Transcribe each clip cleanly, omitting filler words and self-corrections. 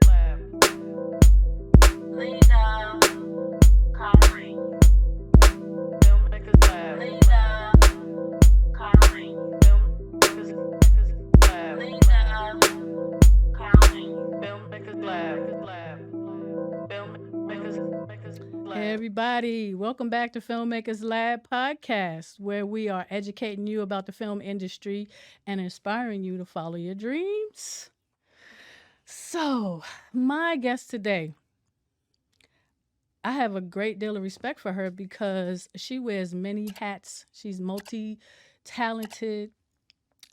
Filmmakers Lab. Lisa, Connery. Filmmakers Lab. Lisa, Connery. Filmmakers Lab. Lisa, Connery. Filmmakers Lab. Filmmakers Lab. Hey everybody, welcome back to Filmmakers Lab podcast, where we are educating you about the film industry and inspiring you to follow your dreams. So, my guest today, I have a great deal of respect for her because she wears many hats. She's multi talented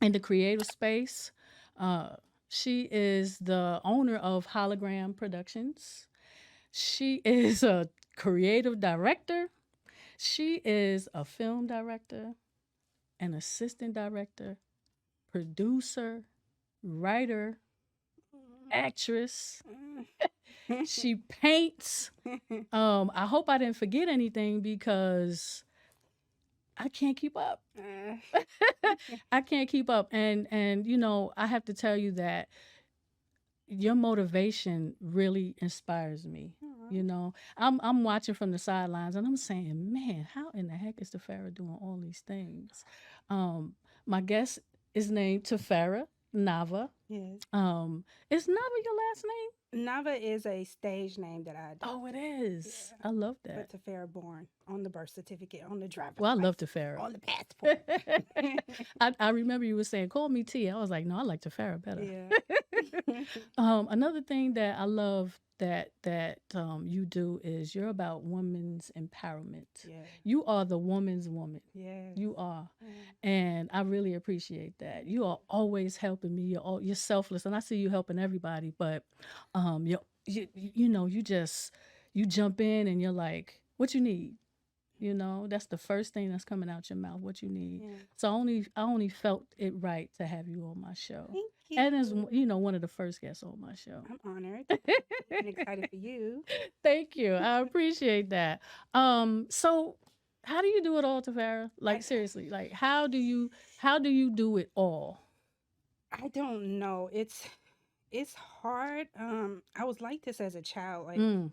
in the creative space. Uh, she is the owner of Hologram Productions. She is a creative director. She is a film director, an assistant director, producer, writer, actress. She paints. I hope I didn't forget anything because I can't keep up. I can't keep up. And I have to tell you that your motivation really inspires me. You know, I'm watching from the sidelines and I'm saying, man, how in the heck is Tafara doing all these things? My guest is named Tafara Nava. Yes. Is Nava your last name? Nava is a stage name that I adopted. Oh, it is. Yeah. I love that. But Tafara born on the birth certificate, on the driver's Well, I love license, Tafara. on the passport. I remember you were saying, call me T. I was like, no, I like Tafara better. Yeah. Another thing that I love that you do is you're about women's empowerment. Yeah. You are the woman's woman. Yes. You are, Yeah. and I really appreciate that. You are always helping me. You're selfless, and I see you helping everybody. But you jump in and you're like, what you need. You know, that's the first thing that's coming out your mouth. What you need. Yeah. So I only felt it right to have you on my show. Thank you. And as one of the first guests on my show. I'm honored and excited for you. Thank you. I appreciate that. So how do you do it all, Tafara? Like seriously, like how do you do it all? I don't know. It's hard. I was like this as a child. Like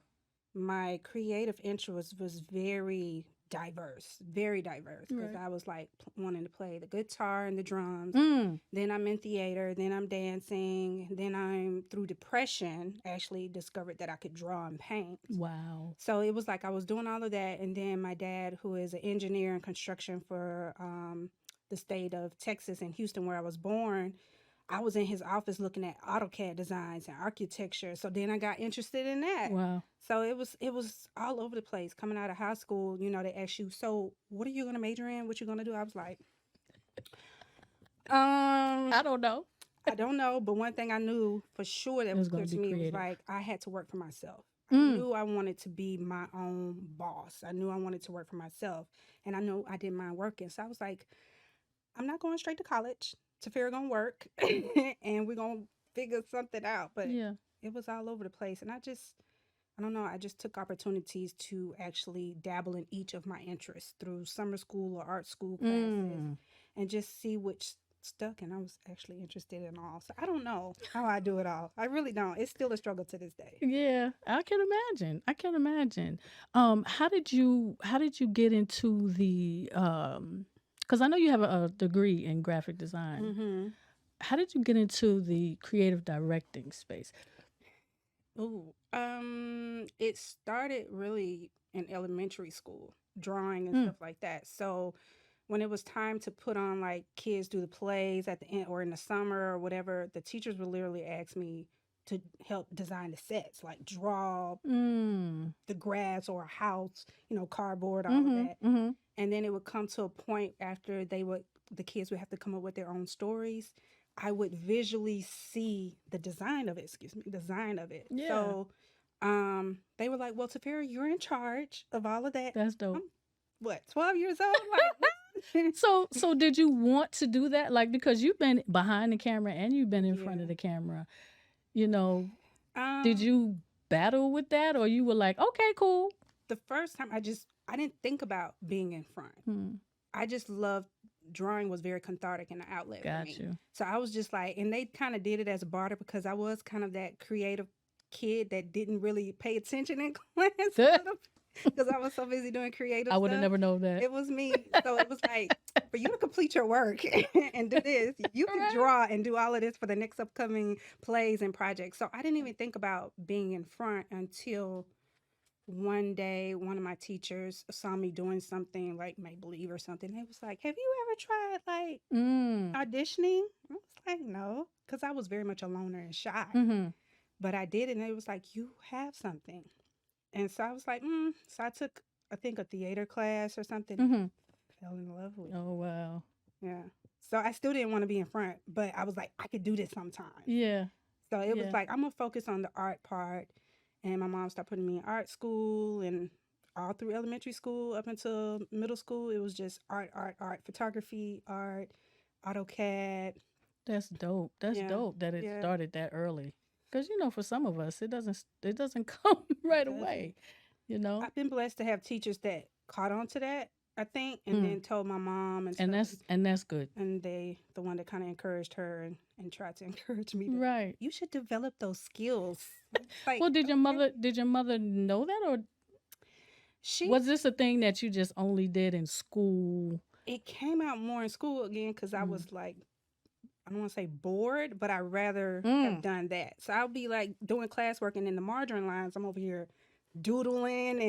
my creative interest was very diverse because Right. I was like wanting to play the guitar and the drums. Mm. Then I'm in theater, then I'm dancing, then I'm through depression actually discovered that I could draw and paint. Wow. So it was like I was doing all of that, and then my dad, who is an engineer in construction for the state of Texas in Houston, where I was born, I was in his office looking at AutoCAD designs and architecture. So then I got interested in that. Wow. So it was all over the place. Coming out of high school, they ask you, so what are you gonna major in? What you gonna do? I was like, I don't know. I don't know, but one thing I knew for sure that It was was clear gonna to be me was creative. like I had to work for myself. I Mm. knew I wanted to be my own boss. I knew I wanted to work for myself, and I knew I didn't mind working. So I was like, I'm not going straight to college. Tafira gonna work, and we're gonna figure something out. But Yeah. it was all over the place, and I don't know. I just took opportunities to actually dabble in each of my interests through summer school or art school classes, and just see which stuck. And I was actually interested in all. So I don't know how I do it all. I really don't. It's still a struggle to this day. Yeah, I can imagine. I can imagine. How did you get into the because I know you have a degree in graphic design. Mm-hmm. How did you get into the creative directing space? Ooh. It started really in elementary school, drawing and stuff like that. So when it was time to put on like kids do the plays at the end or in the summer or whatever, the teachers would literally ask me to help design the sets, like draw the grass or a house, cardboard, all of that. Mm-hmm. And then it would come to a point after the kids would have to come up with their own stories. I would visually see the design of it. Yeah. So they were like, well, Tafira, you're in charge of all of that. That's dope. I'm, what, 12 years old? Like, So did you want to do that? Like because you've been behind the camera and you've been in front Yeah. of the camera, you know, did um, you battle with that or you were like, okay, cool? the first time I didn't think about being in front. Hmm. I just loved drawing was very cathartic and an outlet for Got me. you. So I was just like, and they kind of did it as a barter because I was kind of that creative kid that didn't really pay attention in class because I was so busy doing creative I would have stuff. never known that. It was me. So it was like, for you to complete your work and do this, you can Right. draw and do all of this for the next upcoming plays and projects. So I didn't even think about being in front until one day one of my teachers saw me doing something like make believe or something. They was like, "Have you ever tried like Mm. auditioning?" I was like, "No," because I was very much a loner and shy. Mm-hmm. But I did, and it was like, "You have something." And so I was like, So I took, I think, a theater class or something. Mm-hmm. Fell in love with it. Oh wow. Yeah. So I still didn't want to be in front, but I was like, I could do this sometime. Yeah. So it was Yeah. like, I'm going to focus on the art part. And my mom started putting me in art school, and all through elementary school up until middle school, it was just art, art, art, photography, art, AutoCAD. That's dope. That's Yeah. dope that it Yeah. started that early. Because for some of us, it doesn't come right Doesn't. away. You know. I've been blessed to have teachers that caught on to that, I think, and then told my mom and stuff. And that's good. And they, the one that kind of encouraged her and tried to encourage me to, Right. you should develop those skills. Like, Well, did your mother know that, or she, was this a thing that you just only did in school? it came out more in school again because I was like, I don't want to say bored, but I'd rather have done that. So I'll be like doing classwork, and in the margarine lines, I'm over here doodling,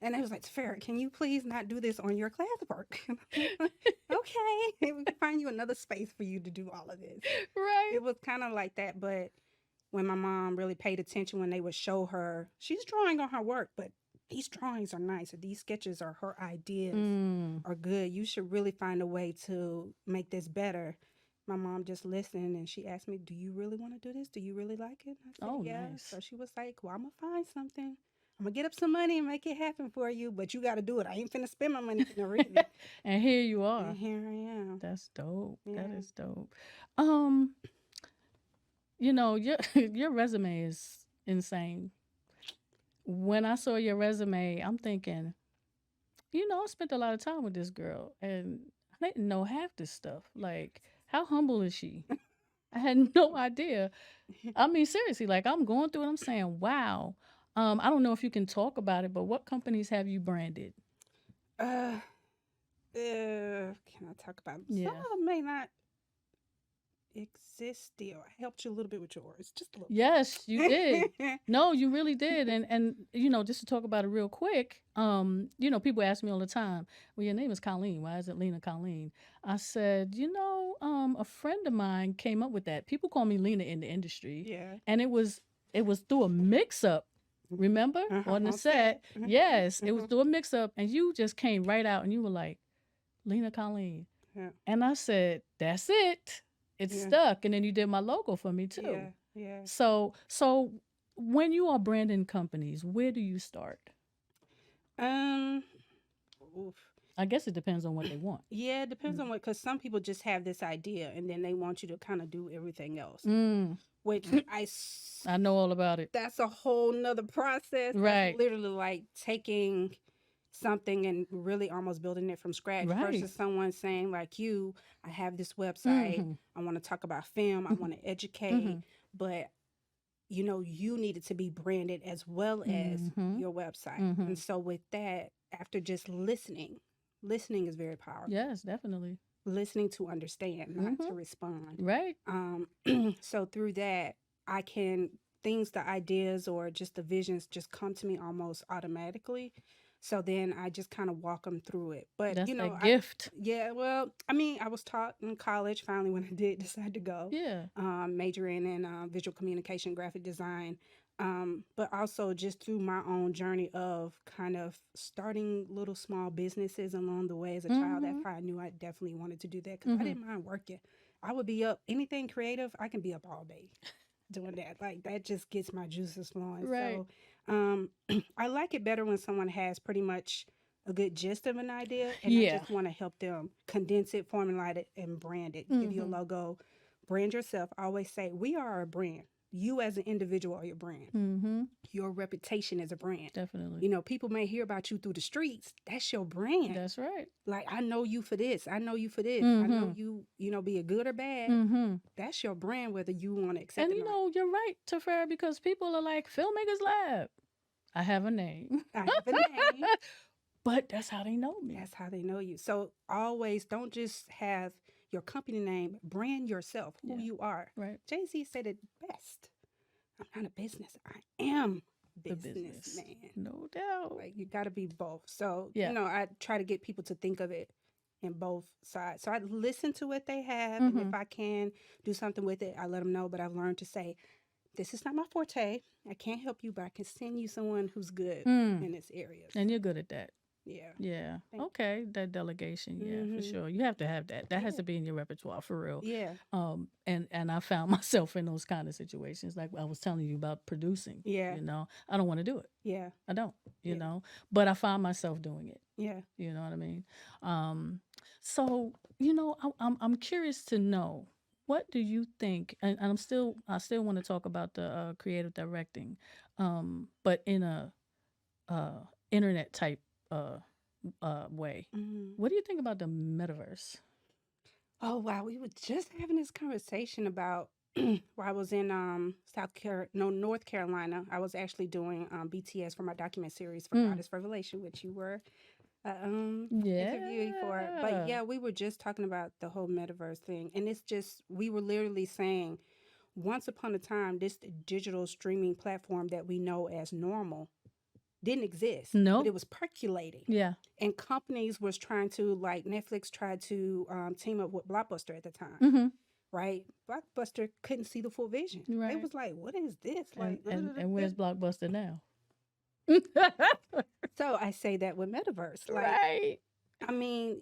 and I was like, Farrah, can you please not do this on your classwork? Okay, we can find you another space for you to do all of this. Right. It was kind of like that, but when my mom really paid attention, when they would show her, she's drawing on her work, but these drawings are nice, or these sketches or her ideas are good. You should really find a way to make this better. My mom just listened, and she asked me, "Do you really want to do this? Do you really like it?" I said, Oh, "Yeah." nice. So she was like, "Well, I'm gonna find something. I'm gonna get up some money and make it happen for you, but you got to do it. I ain't finna spend my money for no reason." And here you are. And here I am. That's dope. That Yeah. is dope. Your your resume is insane. When I saw your resume, I'm thinking, I spent a lot of time with this girl, and I didn't know half this stuff. Like, how humble is she? I had no idea. I mean, seriously, like I'm going through it, I'm saying, wow. I don't know if you can talk about it, but what companies have you branded? Can I talk about it? Yeah. Some of them may not exist still. I helped you a little bit with yours, just a little. Yes, you did. No, you really did. And just to talk about it real quick, people ask me all the time, well, your name is Colleen. Why is it Lena Colleen? I said, a friend of mine came up with that. People call me Lena in the industry. Yeah. And it was through a mix-up. Remember? On the set. Yes, it was through a mix-up, and you just came right out and you were like, Lena Colleen. Yeah. And I said, that's it. It's stuck. And then you did my logo for me too. Yeah. Yeah. So when you are branding companies, where do you start? Oof. I guess it depends on what they want. Yeah, it depends on what, because some people just have this idea and then they want you to kind of do everything else, which I know all about it. That's a whole nother process. Right. That's literally like taking something and really almost building it from scratch versus someone saying like I have this website. I want to talk about film. I want to educate, but you need it to be branded as well as your website. And so with that, after just listening is very powerful. Yes, definitely. Listening to understand, not to respond. Right. So through that, the ideas or just the visions just come to me almost automatically. So then I just kind of walk them through it. But that's a gift. Well, I mean, I was taught in college finally when I did decide to go. Yeah. Majoring in visual communication, graphic design. But also just through my own journey of kind of starting little small businesses along the way as a child. That's how I knew I definitely wanted to do that, because I didn't mind working. I would be up, anything creative, I can be up all day doing that. Like, that just gets my juices flowing. Right. So I like it better when someone has pretty much a good gist of an idea, and I just want to help them condense it, formulate it, and brand it. Give you a logo, brand yourself. I always say we are a brand. you as an individual are your brand. Mm-hmm. Your reputation as a brand. Definitely. You know, people may hear about you through the streets. That's your brand. That's right. Like, I know you for this. I know you for this. I Mm-hmm. know you know, be it good or bad. Mm-hmm. That's your brand, whether you want to accept And it you or know, you're right, Tafera, because people are like, Filmmakers Lab. I have a name. not. I have a name. But that's how they know me. That's how they know you. So always don't just have your company name, brand yourself, who Yeah. you are. Right. Jay-Z said it best. I'm not a business. I am The business. businessman. No doubt. Like, you got to be both. So, Yeah. you know, I try to get people to think of it in both sides. So I listen to what they have. Mhm. And if I can do something with it, I let them know. But I've learned to say, this is not my forte. I can't help you, but I can send you someone who's good in this area. And you're good at that. Yeah. Yeah. Thank Okay. That delegation. Yeah, for Mhm. sure. You have to have that. That has Yeah. to be in your repertoire for real. Yeah. And I found myself in those kind of situations, like I was telling you about producing. Yeah. You know, I don't want to do it. Yeah. I don't. You Yeah. know, but I find myself doing it. Yeah. You know what I mean? So you know, I'm curious to know, what do you think? And I still want to talk about the creative directing, but in a internet type way. Mhm. What do you think about the metaverse? Oh, wow. We were just having this conversation about where I was in North Carolina. I was actually doing BTS for my document series for Goddess Revelation, which you were interviewing for. But yeah, we were just talking about the whole metaverse thing. And it's just, we were literally saying, once upon a time, this digital streaming platform that we know as normal didn't exist. No. But it was percolating. Yeah. And companies was trying to, like Netflix tried to team up with Blockbuster at the time. Mm-hmm. Right? Blockbuster couldn't see the full vision. They Right. was like, what is this? Like, And where's Blockbuster now? So I say that with metaverse. Like, Right. I mean,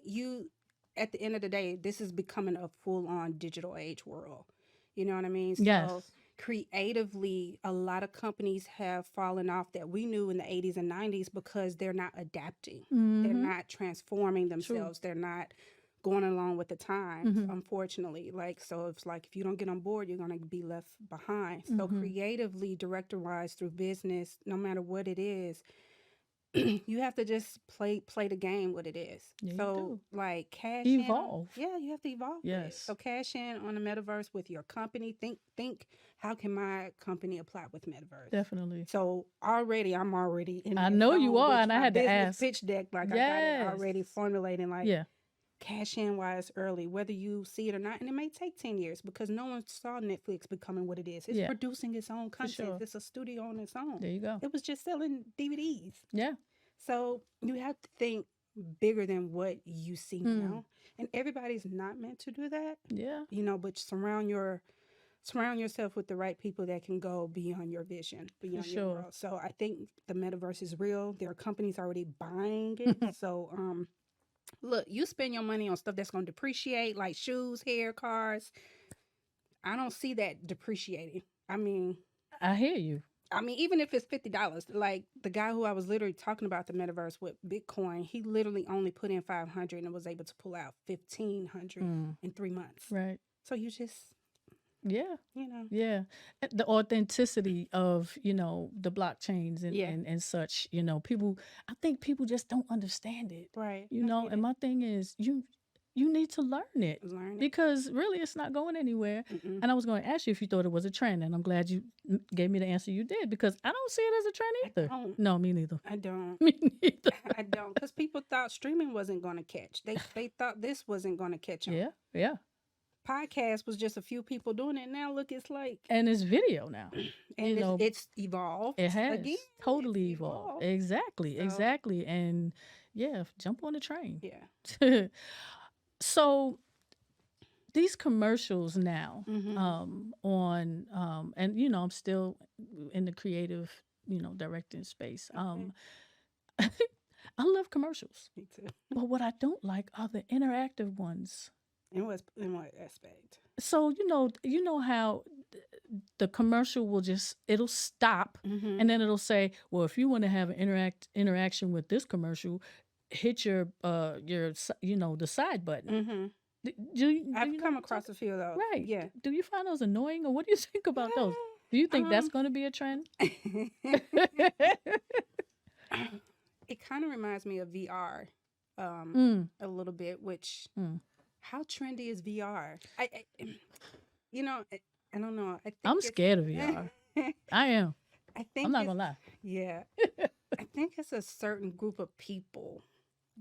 at the end of the day, this is becoming a full-on digital age world. You know what I mean? So Yes. creatively, a lot of companies have fallen off that we knew in the 80s and 90s because they're not adapting. They're Mhm. not transforming themselves. They're not going along with the times, unfortunately. Like, so it's like, if you don't get on board, you're going to be left behind. So creatively, director-wise, through business, no matter what it is, you have to just play the game what it is. Yeah, you so do. like cash Evolve. yeah, you have to evolve with it. Yes. So cash in on the metaverse with your company. Think how can my company apply with metaverse? Definitely. So I'm already in I that know you zone are, with and I my had to business ask. pitch deck. Like, I got it already Yes. formulating, like, Yeah. cash in wise early, whether you see it or not. And it may take 10 years because no one saw Netflix becoming what it is. It's Yeah. producing its own content. sure. It's a studio on its own. There you go. It was just selling DVDs. Yeah. So you have to think bigger than what you see now. And everybody's not meant to do that, Yeah. you know, but surround yourself with the right people that can go beyond your vision, beyond your sure. world. So I think the metaverse is real. There are companies already buying it. So look, you spend your money on stuff that's going to depreciate, like shoes, hair, cars. I don't see that depreciating. I mean, I hear you. even if it's $50, like the guy who I was literally talking about the metaverse with Bitcoin, he literally only put in 500 and was able to pull out 1,500 in 3 months. Right. So you just, Yeah. you know, Yeah. The authenticity of, the blockchains Yeah. and such, I think people just don't understand it. right? And my thing is, you need to learn it. Learn it. Because really, it's not going anywhere. Mm-mm. And I was going to ask you if you thought it was a trend, and I'm glad you gave me the answer you did, because I don't see it as a trend either. don't. No, me neither. I don't. Me neither. I don't, because people thought streaming wasn't going to catch. They thought this wasn't going to catch on. Yeah, yeah. Podcast was just a few people doing it. Now look, it's like, And it's video now. and it's evolved. It has again. totally It's evolved. Exactly, So- exactly. And yeah, jump on the train. Yeah. So these commercials now, Mhm. and I'm still in the creative, directing space. I love commercials, Me too. but what I don't like are the interactive ones. In what aspect? So you know how the commercial will it'll stop, Mm-hmm. and then it'll say, well, if you want to have an interaction with this commercial, hit your the side button. Mm-hmm. Do you know I've what come I'm across talking- a few of those. Right. Yeah. Do you find those annoying, or what do you think about those? Do you think that's Um, going to be a trend? it kind of reminds me of VR, Mm, a little bit. Which, mm. how trendy is VR? You know, I don't know. I think I'm it's, scared of VR. I am. I I'm think not it's, gonna lie. yeah, I think it's a certain group of people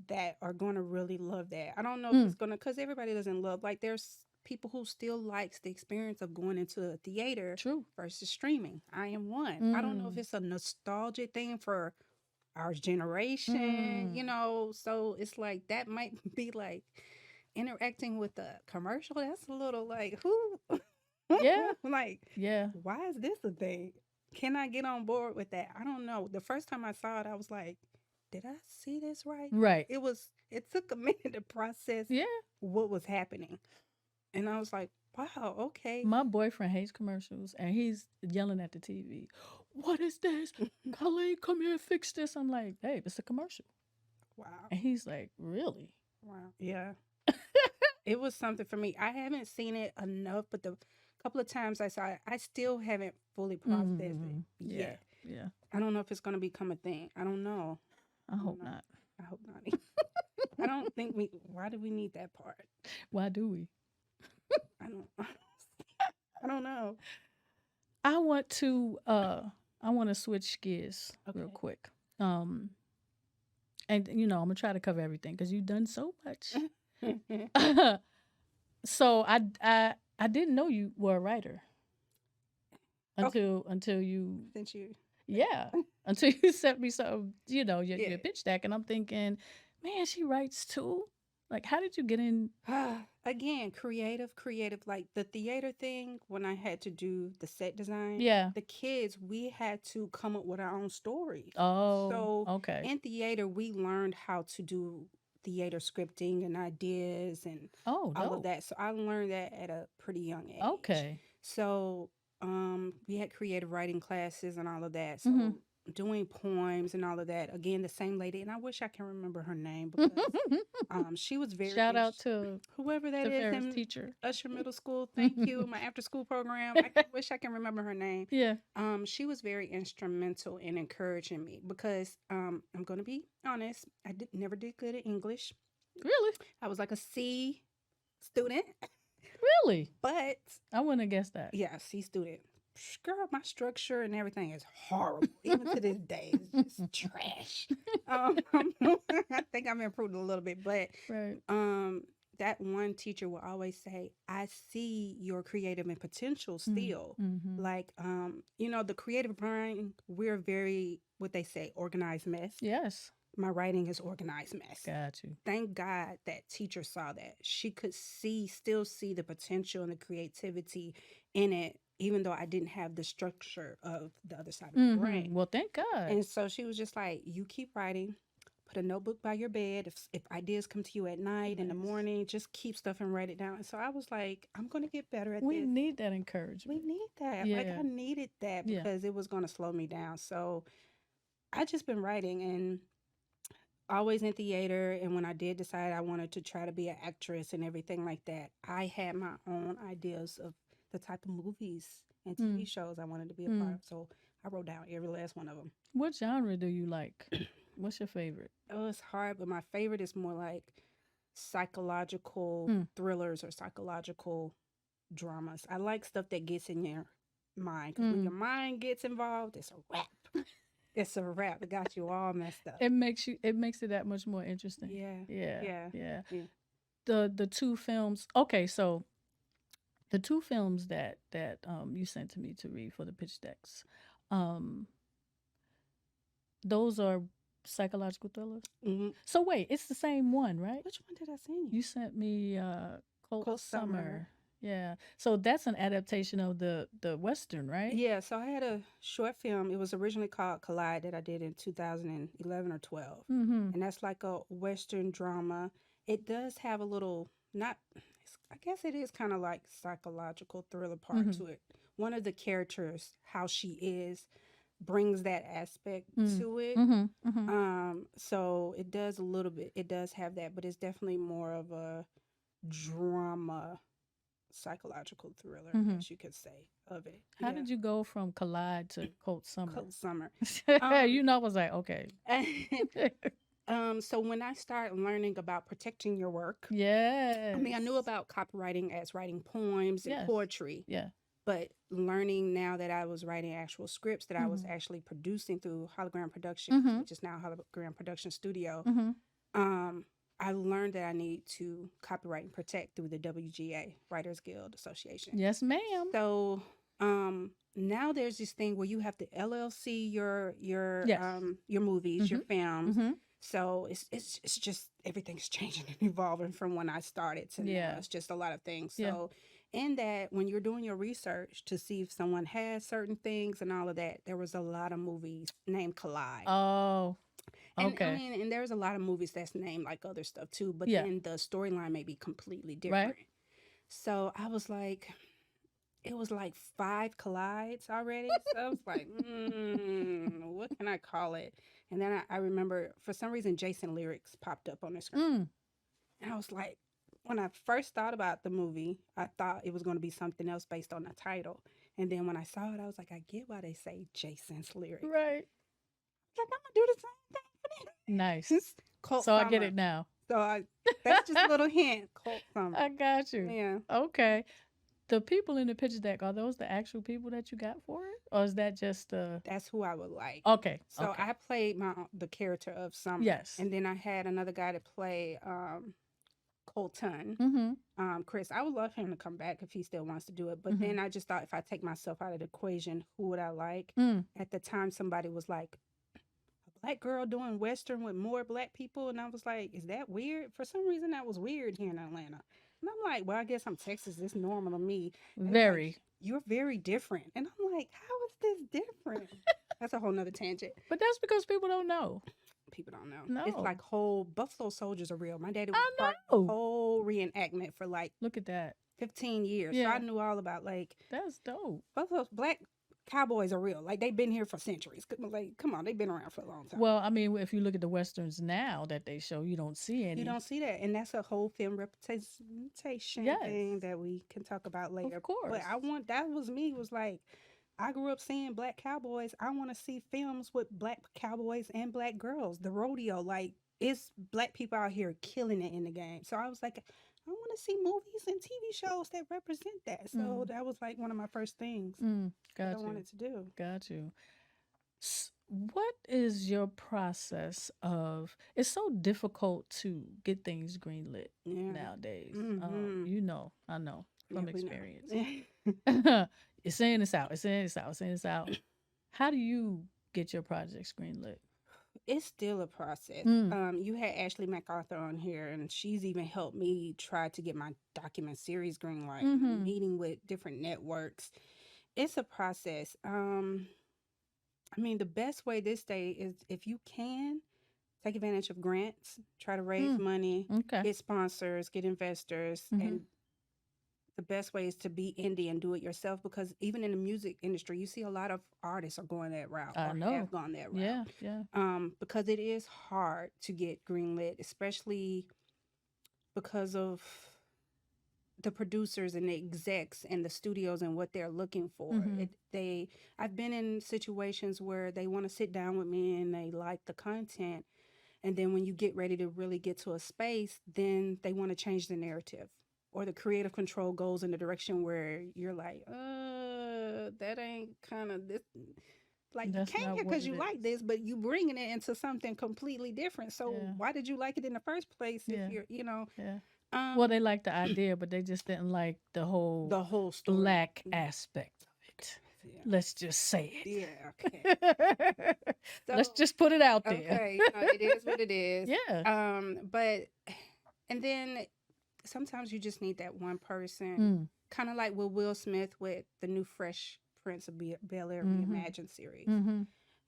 that are going to really love that. I don't know if Mm, it's going to, because everybody doesn't love, like, there's people who still likes the experience of going into a theater true. versus streaming. I am one. I don't know if Mm, it's a nostalgia thing for our generation, mm. so it's like that might be like interacting with a commercial. That's a little like, who, Yeah, like, yeah. why is this a thing? Can I get on board with that? I don't know. The first time I saw it, I was like, did I see this right? Right. It took a minute to process Yeah. what was happening. And I was like, wow, okay. My boyfriend hates commercials and he's yelling at the TV. What is this? Colleen, come here, fix this. I'm like, babe, it's a commercial. Wow. And he's like, really? Wow. Yeah. It was something for me. I haven't seen it enough, but the couple of times I saw it, I still haven't fully processed it Yeah. yet. Yeah. I don't know if it's going to become a thing. I don't know. I I don't hope know. not. I hope not. I don't think why do we need that part? Why do we? I don't, I don't know. I want to switch gears real Okay. quick. Um and I'm gonna try to cover everything because you've done so much. So I didn't know you were a writer Okay. until you Since you, yeah until you sent me some your yeah. pitch deck and I'm thinking, man, she writes too. Like, how did you get in? Again, creative. Like the theater thing, when I had to do the set design, Yeah. the kids, we had to come up with our own stories. Oh, So okay. in theater, we learned how to do theater scripting and ideas and Oh, all of dope. that. So I learned that at a pretty young age. Okay. So we had creative writing classes and all of that. Mm-hmm. So doing poems and all of that. Again, the same lady, and I wish I can remember her name because she was very Shout out to whoever that is Farrah's in teacher. Usher Middle School. Thank you. My after school program. Wish I can remember her name. Yeah. She was very instrumental in encouraging me because I'm going to be honest. Never did good at English. Really? I was like a C student, Really? but I wouldn't have guessed that. yeah, C student. Girl, my structure and everything is horrible. Even to this day, it's just trash. I think I've improved a little bit, but Right. that one teacher will always say, I see your creative and potential still. Mm-hmm. Like, the creative brain, we're very, what they say, organized mess. Yes. My writing is organized mess. Got you. Thank God that teacher saw that. She could still see the potential and the creativity in it, even though I didn't have the structure of the other side of the brain. Well, thank God. And so she was just like, you keep writing, put a notebook by your bed. If ideas come to you at night, in the Nice. morning, just keep stuff and write it down. And so I was like, I'm going to get better at We this. need that encouragement. We need that. Like, Yeah. I needed that Yeah. because it was going to slow me down. So I just been writing and always in theater. And when I did decide I wanted to try to be an actress and everything like that, I had my own ideas of the type of movies and TV shows I wanted to be a part of. So I wrote down every last one of them. What genre do you like? What's your favorite? Oh, it's hard, but my favorite is more like psychological thrillers or psychological dramas. I like stuff that gets in your mind because when your mind gets involved, it's a wrap. It's a wrap. It got you all messed up. It makes it that much more interesting. Yeah. Yeah. Yeah. The two films. Okay, so the two films that you sent to me to read for the pitch decks, those are psychological thrillers. Mhm. So wait, it's the same one, right? Which one did I send you? You sent me Cold Cold Summer. Summer. Yeah. So that's an adaptation of the Western, right? Yeah, so I had a short film. It was originally called Collide that I did in 2011 or 12. Mm-hmm. And that's like a Western drama. It does have a little, I guess it is kind of like psychological thriller part to it. One of the characters, how she is, brings that aspect to it. So it does a little bit, it does have that, but it's definitely more of a drama psychological thriller, Mhm. I guess you could say, of it. How Yeah. did you go from Collide to Cold Summer? Cold Summer. You know, I was like, okay. So when I started learning about protecting your work, Yes. I mean, I knew about copywriting as writing poems and Yes. poetry, Yeah. but learning now that I was writing actual scripts that I was Mhm. actually producing through Hologram Productions, Mhm. which is now Hologram Production Studio, Mhm. I learned that I need to copyright and protect through the WGA, Writers Guild Association. Yes, ma'am. So now there's this thing where you have to LLC your movies, your Mhm. films. Mhm. So it's just everything's changing and evolving from when I started to now. Yeah. It's just a lot of things. Yeah. So in that, when you're doing your research to see if someone has certain things and all of that, there was a lot of movies named Collide. Oh, And I okay. mean, and there's a lot of movies that's named like other stuff too, but Yeah. then the storyline may be completely different. Right. So I was like, it was like 5 collides already. So I was like, what can I call it? And then I remember for some reason Jason lyrics popped up on the screen. Mm. And I was like, when I first thought about the movie, I thought it was going to be something else based on the title. And then when I saw it, I was like, I get why they say Jason's lyrics. Right. Like, I'm going to do the same thing for them. Nice. Cold So Summer. I get it now. So that's just a little hint. Cold Summer. I got you. Yeah. Okay. The people in the pitch deck, are those the actual people that you got for it? Or is that just That's who I would like. Okay. So okay. I played the character of Summer. Yes. And then I had another guy to play Colton. Mm-hmm. Chris, I would love him to come back if he still wants to do it. But then I just thought if I take myself out of the equation, who would I like? At the time, somebody was like, a black girl doing Western with more black people. And I was like, is that weird? For some reason, that was weird here in Atlanta. And I'm like, well, I guess I'm Texas. It's normal to me. And Very. like, you're very different. And I'm like, how is this different? That's a whole nother tangent. But that's because people don't know. People don't know. No. It's like whole Buffalo Soldiers are real. My daddy was I part of the whole reenactment for like Look at that. 15 years. Yeah. So I knew all about like That's dope. Buffalo black cowboys are real. Like they've been here for centuries. Like, come on, they've been around for a long time. Well, I mean, if you look at the westerns now that they show, you don't see any. You don't see that. And that's a whole film representation Yes. thing that we can talk about later. Of course. But that was me, was like, I grew up seeing black cowboys. I want to see films with black cowboys and black girls. The rodeo, like, it's black people out here killing it in the game. So I was like, I want to see movies and TV shows that represent that. So that was like one of my first things that I wanted to do. Got you. What is your process of? It's so difficult to get things greenlit nowadays. You know, I know from experience. It's saying this out. It's saying this out. It's saying this out. How do you get your projects greenlit? It's still a process. You had Ashley MacArthur on here, and she's even helped me try to get my document series greenlight, meeting with different networks. It's a process. I mean, the best way this day is if you can take advantage of grants, try to raise money, get sponsors, get investors, and the best way is to be indie and do it yourself, because even in the music industry, you see a lot of artists are going that route or have gone that route. Yeah. Because it is hard to get greenlit, especially because of the producers and the execs and the studios and what they're looking for. I've been in situations where they want to sit down with me and they like the content, and then when you get ready to really get to a space, then they want to change the narrative, or the creative control goes in the direction where you're like, that ain't kind of this. Like, That's you came not here what because it you like is. this, but you bringing it into something completely different. So why did you like it in the first place? If you're, Well, they liked the idea, but they just didn't like the whole story. black aspect of it. Yeah. Let's just say it. Yeah, okay. Let's just put it out there. Okay, it is what it is. Yeah. But, and then sometimes you just need that one person, kind of like with Will Smith with the new Fresh Prince of Bel-Air Reimagined series.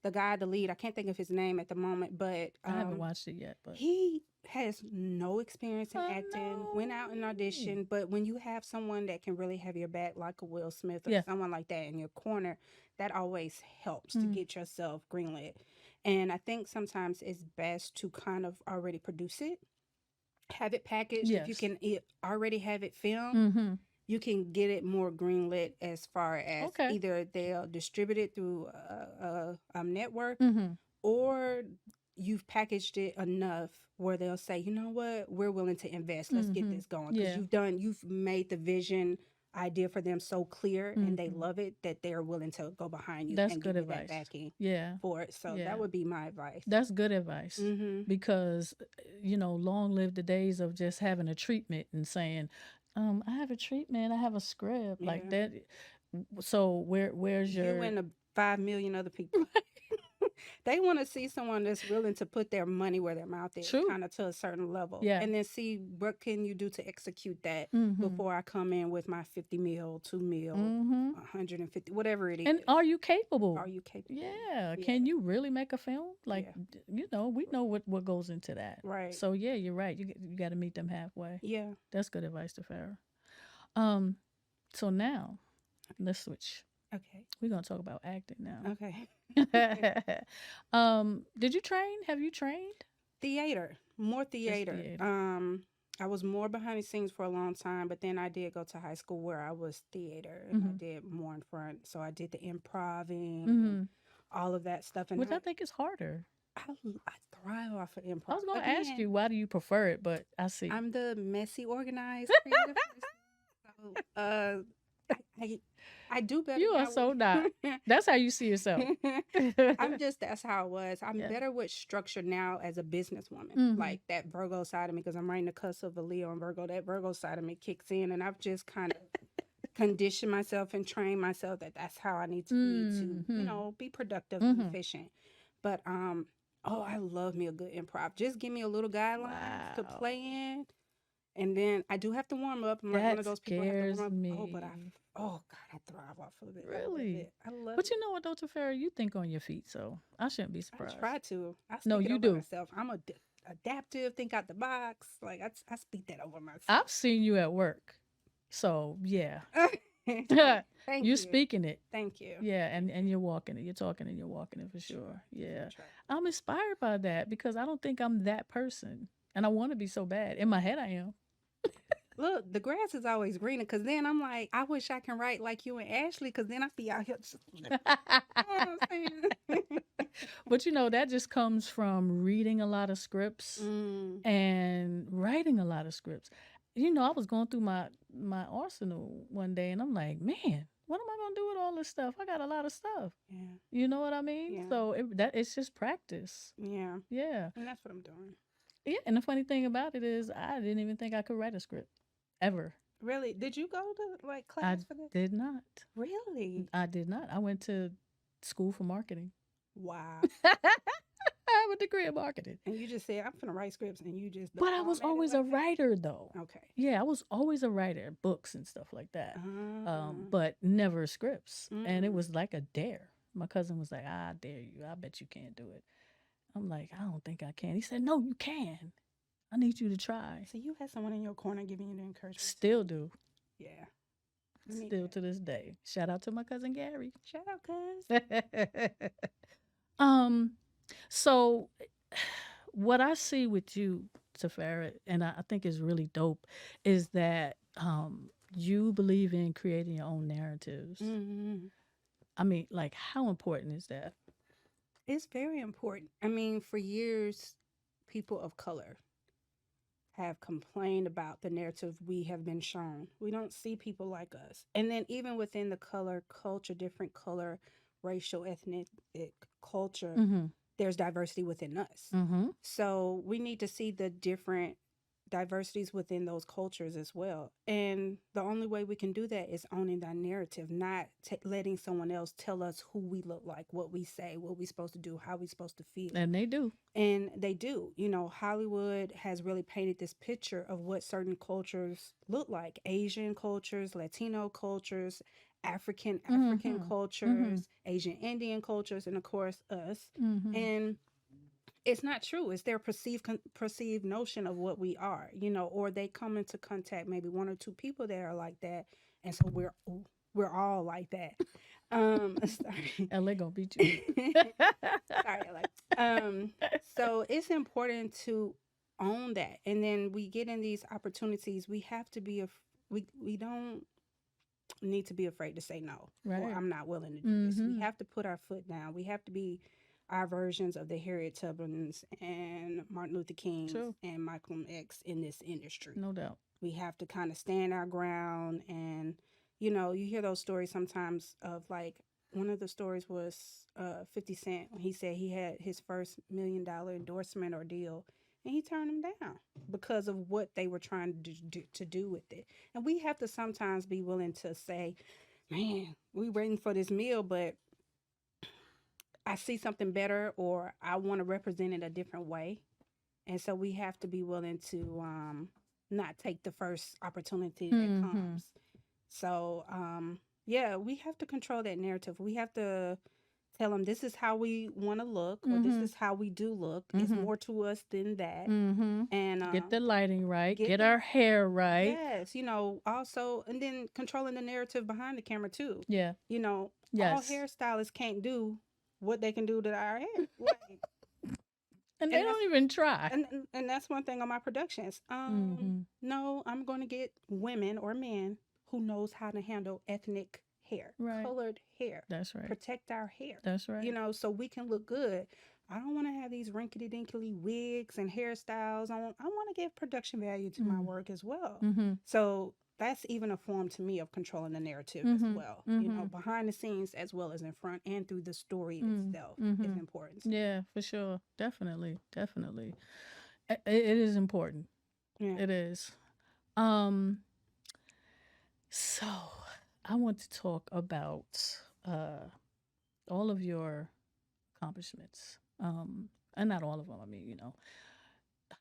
The guy, the lead, I can't think of his name at the moment, but I haven't watched it yet. But he has no experience in acting, went out and auditioned, but when you have someone that can really have your back, like a Will Smith or someone like that in your corner, that always helps to get yourself greenlit. And I think sometimes it's best to kind of already produce it, have it packaged, if you can already have it filmed, you can get it more greenlit as far as Okay. either they'll distribute it through a network, Mm-hmm. or you've packaged it enough where they'll say, you know what, we're willing to invest. Let's get Mm-hmm. this going, because Yeah. you've made the vision idea for them so clear, and they Mm-hmm. love it, that they're willing to go behind you That's and good give you that advice. backing Yeah. for it. So Yeah. that would be my advice. That's good advice Mm-hmm. because, long live the days of just having a treatment and saying, I have a treatment, I have a script like Yeah. that. So where's You your and the 5 million other people. They want to see someone that's willing to put their money where their mouth is, True. kind of to a certain level, Yeah. and then see what can you do to execute that Mm-hmm. before I come in with my 50 mil, 2 mil, Mm-hmm. 150, whatever it is. And are you capable? Are you capable? Yeah. Yeah. Can you really make a film? Like, Yeah. we know what goes into that. Right. So yeah, you're right. You got to meet them halfway. Yeah. That's good advice to Farrah. So now let's switch. Okay. We're gonna talk about acting now. Okay. Did you train? Have you trained? Theater. More theater. theater. I was more behind the scenes for a long time, but then I did go to high school where I was theater, and I Mhm. did more in front. So I did the improving, Mhm. all of that stuff, and Which I think is harder. I thrive off of improv. I was gonna ask Again, you why do you prefer it, but I see. I'm the messy, organized, creative person. So, I do better. You are now so with- not. That's how you see yourself. That's how I was. I'm Yeah. better with structure now as a businesswoman. Mhm. Like that Virgo side of me, because I'm right in the cusp of a Leo and Virgo. That Virgo side of me kicks in, and I've just kind of conditioned myself and trained myself that that's how I need to be to, Mhm. be productive Mhm. and efficient. But I love me a good improv. Just give me a little guidelines to Wow. play in, and then I do have to warm up. I'm like one That of those people who have to scares warm up. me. Oh God, I thrive off of it. I love Really? it. I love But it. you know what, Dr. Farrah, you think on your feet, so I shouldn't be I surprised. try to. I speak No, it you over do. myself. I'm adaptive, think out the box. Like I speak that over myself. I've seen you at work, so yeah, Thank you're you. speaking it. Thank you. Yeah, and you're walking it. You're talking and you're walking it for sure. Yeah. Try. I'm inspired by that because I don't think I'm that person. And I want to be so bad. In my head, I am. Look, the grass is always greener, because then I'm like, I wish I can write like you and Ashley, because then I be out here just, you know what I'm saying? But that just comes from reading a lot of scripts and writing a lot of scripts. I was going through my arsenal one day and I'm like, man, what am I going to do with all this stuff? I got a lot of stuff. Yeah. You know what I mean? Yeah. So it's just practice. Yeah. Yeah. And that's what I'm doing. Yeah. And the funny thing about it is I didn't even think I could write a script ever. Really? Did you go to like I class for that? did not. Really? I did not. I went to school for marketing. Wow. I have a degree in marketing. And you just said, I'm going to write scripts, and you just. But I was always a writer, though. Okay. Yeah, I was always a writer, books and stuff like that. Ah. But never scripts. And it Mm. was like a dare. My cousin was like, I dare you. I bet you can't do it. I'm like, I don't think I can. He said, no, you can. I need you to try. So you had someone in your corner giving you the encouragement. Still do. Yeah. We need Still that. to this day. Shout out to my cousin Gary. Shout out, cuz. So what I see with you, Tafara, and I think is really dope, is that you believe in creating your own narratives. Mm-hmm. I mean, like, how important is that? It's very important. I mean, for years, people of color have complained about the narrative we have been shown. We don't see people like us. And then even within the color culture, different color, racial, ethnic culture, Mm-hmm. there's diversity within us. Mm-hmm. So we need to see the different diversities within those cultures as well. And the only way we can do that is owning that narrative, not letting someone else tell us who we look like, what we say, what we're supposed to do, how we're supposed to feel. And they do. And they do. Hollywood has really painted this picture of what certain cultures look like. Asian cultures, Latino cultures, African Mhm. cultures, Asian Indian cultures, and of course us. Mm-hmm. And it's not true. It's their perceived notion of what we are, or they come into contact maybe one or two people that are like that, and so we're all like that. Sorry. LA gonna beat you. Sorry, LA. So it's important to own that, and then we get in these opportunities. We have to be we don't need to be afraid to say no, or Right. I'm not willing to do this. We Mhm. have to put our foot down. We have to be our versions of the Harriet Tubmans and Martin Luther Kings True. and Malcolm X in this industry. No doubt. We have to kind of stand our ground. And, you hear those stories sometimes of like, one of the stories was 50 Cent when he said he had his first $1 million endorsement or deal, and he turned them down because of what they were trying to do with it. And we have to sometimes be willing to say, man, we waiting for this meal, but I see something better, or I want to represent it a different way. And so we have to be willing to not take the first opportunity that Mhm. comes. So, yeah, we have to control that narrative. We have to tell them this is how we want to look, or this Mhm. is how we do look. It's Mhm. more to us than that. Mhm. And Get the lighting right. get Get the our hair right. yes, also, and then controlling the narrative behind the camera too. Yeah. All Yes. hairstylists can't do what they can do to our hair. Like, And they and that's don't even try. and that's one thing on my productions. Mhm. No, I'm going to get women or men who knows how to handle ethnic hair, Right. colored hair, That's right. protect our hair. That's right. So we can look good. I don't want to have these rinkety dinkly wigs and hairstyles. I want to give production value to my work as well. Mhm. So that's even a form to me of controlling the narrative as Mhm. well. Mhm. Behind the scenes as well as in front and through the story Mm. itself is Mhm. important. Yeah, for sure. Definitely. Definitely. It is important. Yeah. It is. Um so I want to talk about all of your accomplishments. And not all of them. I mean,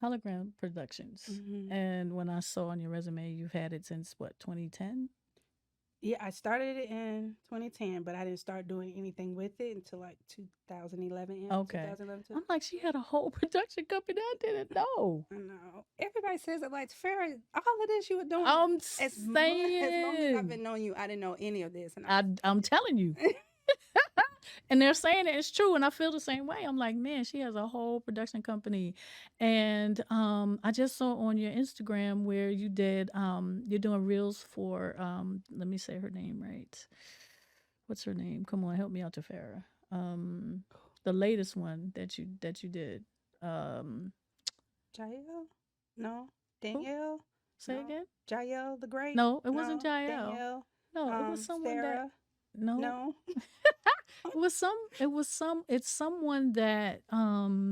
Hologram Productions. Mhm. And when I saw on your resume, you've had it since what, 2010? Yeah, I started it in 2010, but I didn't start doing anything with it until like 2011. Okay. 2011. I'm like, she had a whole production company. I didn't know. I know. Everybody says it like Farrah, all of this you were doing. I'm As long as I've been saying. knowing you, I didn't know any of this. And I'm telling you. And they're saying it, it's true, and I feel the same way. I'm like, man, she has a whole production company. And I just saw on your Instagram where you're doing reels for let me say her name right. What's her name? Come on, help me out, Tafara. The latest one that you did. Jael? No. Who? Danielle? Say No. again? Jael the Great? No, it wasn't Jael. Danielle? No, it was someone that Sarah? no. No. It's someone that oh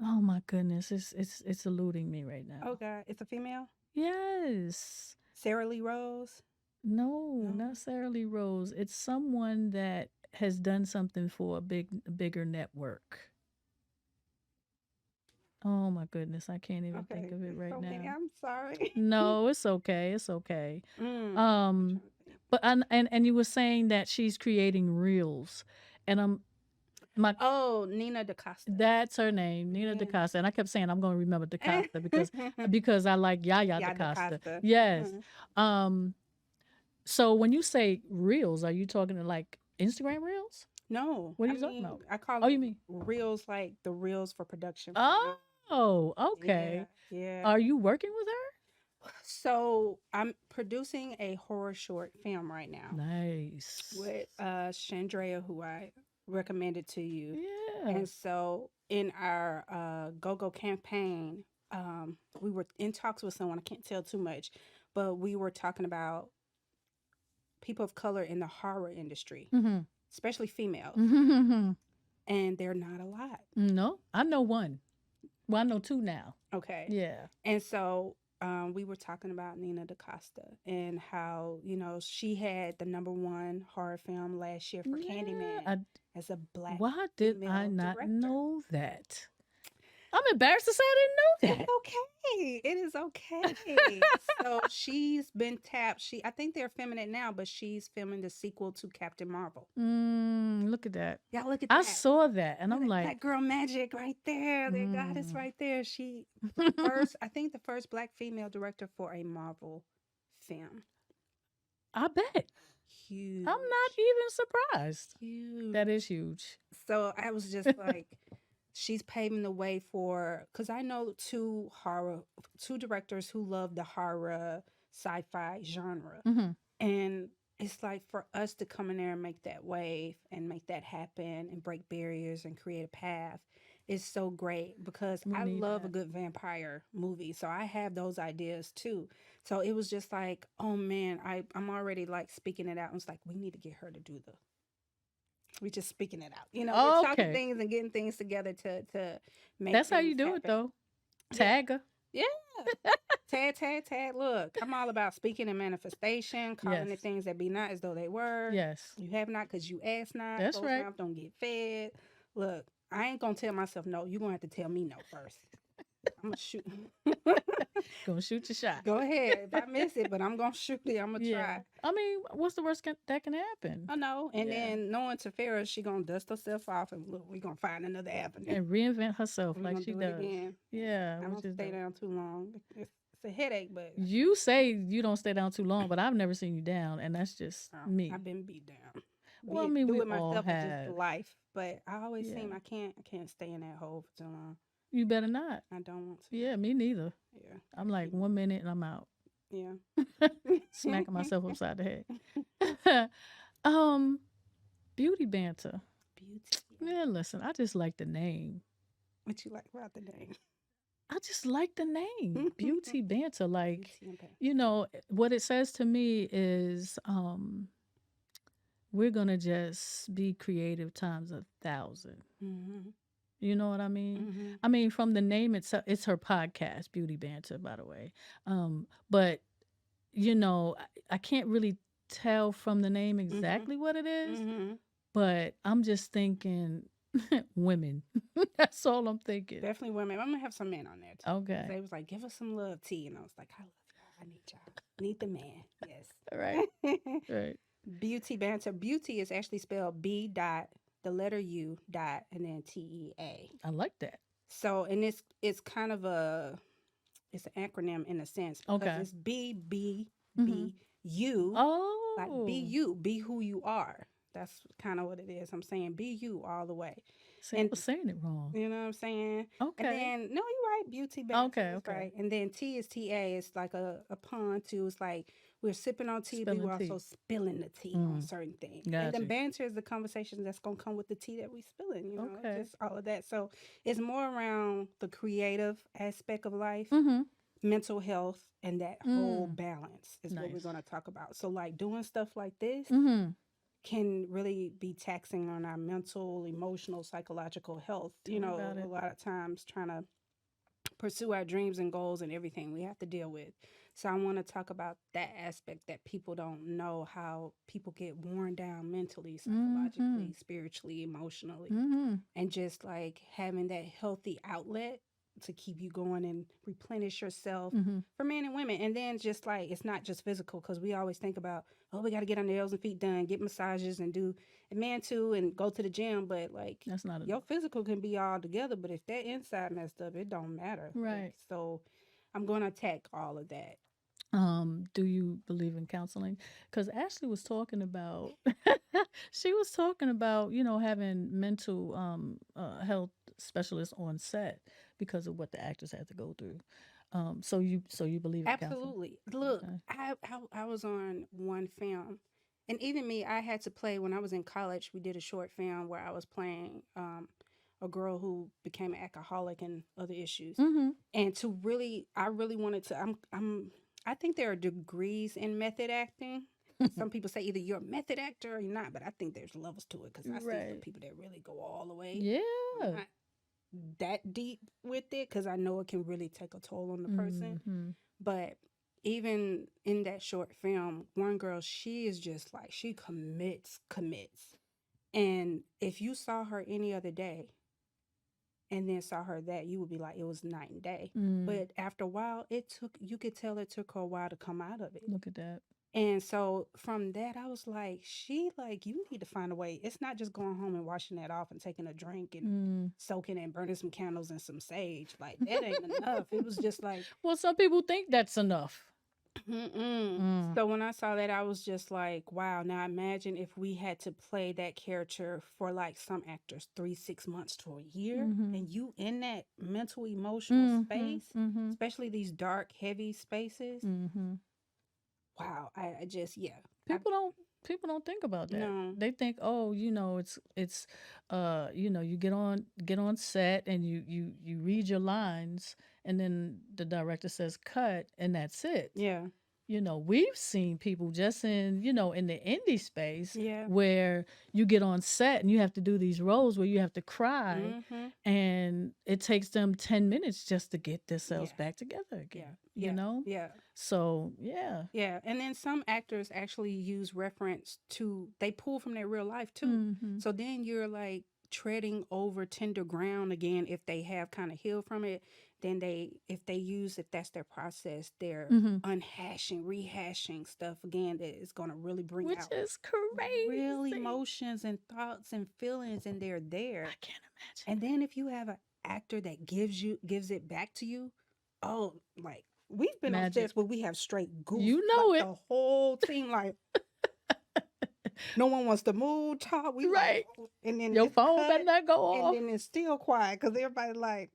my goodness, it's eluding me right now. Oh God, it's a female. Yes. Sarah Lee Rose. No, No. not necessarily Rose. It's someone that has done something for a bigger network. Oh my goodness, I can't even think of it it's right so many. now. I'm sorry. No, it's okay. It's okay. I'm Um, trying to think. but and you were saying that she's creating reels, and my Oh, Nina DaCosta. that's her name, Nina Yeah. DaCosta, and I kept saying I'm going to remember DaCosta because I like Yaya Yeah, DaCosta. DaCosta. Yes. Mhm. So when you say reels, are you talking to like Instagram reels? No, What are I you talking mean, about? I call Oh, it you mean? reels, like the reels for production. Oh, okay. Yeah. Are you working with her? So I'm producing a horror short film right now Nice. with Chandrea, who I recommended to you. Yeah. And so in our Go campaign, we were in talks with someone. I can't tell too much, but we were talking about people of color in the horror industry, Mm-hmm. especially females, Mm-hmm. and they're not a lot. No, I know one. Well, I know two now. Okay. Yeah. And so we were talking about Nina DaCosta and how, she had the #1 horror film last year for Candyman as a black Why did female I not director. know that? I'm embarrassed to say I didn't know It's that. okay. It is okay. So she's been tapped. I think they're filming it now, but she's filming the sequel to Captain Marvel. Look at that. Yeah, look at I that. saw that, and I'm That like, girl magic right there. That goddess right there. She I think the first black female director for a Marvel film. I bet. Huge. I'm not even surprised. Huge. That is huge. So I was just like, she's paving the way for, because I know two directors who love the horror sci-fi genre. Mm-hmm. And it's like for us to come in there and make that wave and make that happen and break barriers and create a path is so great because We I need love a that. good vampire movie. So I have those ideas too. So it was just like, oh man, I'm already like speaking it out. And it's like, we need to get her to do the, we just speaking it out. We're talking Okay. things and getting things together to make That's how things you do it, happen. though. Yeah. Tag her. Yeah. Tag, tag, tag. Look, I'm all about speaking and manifestation, calling the Yes. things that be not as though they were. Yes. You have not because you ask not. That's Closed right. mouth don't get fed. Look, I ain't gonna tell myself no. You're gonna have to tell me no first. I'm gonna shoot. Gonna shoot your shot. Go ahead. If I miss it, but I'm gonna shoot it. I'm gonna Yeah. try. I mean, what's the worst that can happen? I know. And Yeah. then knowing Tafera, she gonna dust herself off and look, we're gonna find another avenue. And reinvent herself We're like gonna she do does. it again. Yeah, I which don't is stay dope. down too long. It's a headache, but You say you don't stay down too long, but I've never seen you down, and that's just me. I've been beat down. Well, I Be it, mean, do we it all myself or just have. life. But I always seem Yeah. I can't stay in that hole for too long. You better not. I don't want to. Yeah, me neither. Yeah. I'm like 1 minute and I'm out, Yeah. smacking myself upside the head. um, Beauty banter. Beauty. Man, listen, I just like the name. What you like about the name? I just like the name, Beauty banter. Like, Beauty and Banter. you know, what it says to me is, we're gonna just be creative times 1,000. Mhm. You know what I mean? Mhm. I mean, from the name itself, it's her podcast, Beauty Banter, by the way. But you know, I can't really tell from the name exactly what it is, Mhm. but I'm just thinking women. That's all I'm thinking. Definitely women. I'm gonna have some men on there too. Okay. They was like, give us some love tea, and I was like, I love y'all. I need y'all. Need the man. Yes. All right. Right. Beauty banter. Beauty is actually spelled B dot the letter U dot and then TEA. I like that. So and it's kind of it's an acronym in a sense because Okay. it's B Mhm. U like be Oh, you, be who you are. That's kind of what it is. I'm saying be you all the way. see, I And was saying it wrong. you know what I'm saying? And Okay. then no, you're right. Beauty banter Okay, is okay. right. And then T is TA. It's like a pun too. It's like we're sipping on tea, but Spilling we're tea. also spilling the tea on Mm, certain things. And got then you. banter is the conversation that's gonna come with the tea that we spilling. Okay. Just all of that. So it's more around the creative aspect of life, Mm-hmm. mental health, and that whole Mm. balance is what we're Nice. gonna talk about. So like doing stuff like this Mm-hmm. can really be taxing on our mental, emotional, psychological health. Tell me about A it. lot of times trying to pursue our dreams and goals and everything we have to deal with. So I want to talk about that aspect that people don't know how people get worn down mentally, Mm-hmm. psychologically, spiritually, emotionally, Mm-hmm. and just like having that healthy outlet to keep you going and replenish yourself Mm-hmm. for men and women. And then just like it's not just physical because we always think about, oh, we got to get our nails and feet done, get massages and do and man too and go to the gym. But like That's not your enough. physical can be all together, but if that inside messed up, it don't matter. Right. So I'm gonna attack all of that. Do you believe in counseling? Because Ashley was talking about, she was talking about, you know, having mental health specialists on set because of what the actors had to go through. So you believe in counseling? Absolutely. Look, Okay. I was on one film, and even me, I had to play when I was in college. We did a short film where I was playing a girl who became an alcoholic and other issues. Mm-hmm. And to really, I really wanted to. I think there are degrees in method acting. Some people say either you're a method actor or you're not, but I think there's levels to it because I see some Right. people that really go all the way. Yeah. I'm not that deep with it because I know it can really take a toll on the person. Mm-hmm. But even in that short film, one girl, she is just like, she commits. And if you saw her any other day and then saw her that, you would be like, it was night and day. Mm. But after a while, you could tell it took her a while to come out of it. Look at that. And so from that, I was like, you need to find a way. It's not just going home and washing that off and taking a drink and Mm. soaking and burning some candles and some sage. Like, that ain't enough. It was just like, Well, some people think that's enough. mm-mm. Mm. So when I saw that, I was just like, wow. Now imagine if we had to play that character for like some actors 3-6 months to a year, Mhm. and you in that mental, emotional Mhm. space, Mhm. especially these dark, heavy spaces. Mhm. wow, I just People don't think about that. no, They think, oh, it's you get on set and you read your lines and then the director says cut and that's it. yeah, We've seen people just in the indie space yeah, where you get on set and you have to do these roles where you have to cry mm-hmm, and it takes them 10 minutes just to get themselves yeah, back together again, yeah, you know? yeah. So, yeah. Yeah, and then some actors actually use reference to they pull from their real life too. Mm-hmm. So then you're like treading over tender ground again if they have kind of healed from it. Then if that's their process, they're Mm-hmm. rehashing stuff again that is going to really bring Which out is real crazy. emotions and thoughts and feelings, and they're there. I can't imagine. And then if you have an actor that gives it back to you, oh, like we've been on Magic. sets where we have straight goof. You know like it. the whole team, like no one wants to move, talk. We Right. like, and then Your it's phone cut, better not go and off. then it's still quiet because everybody like,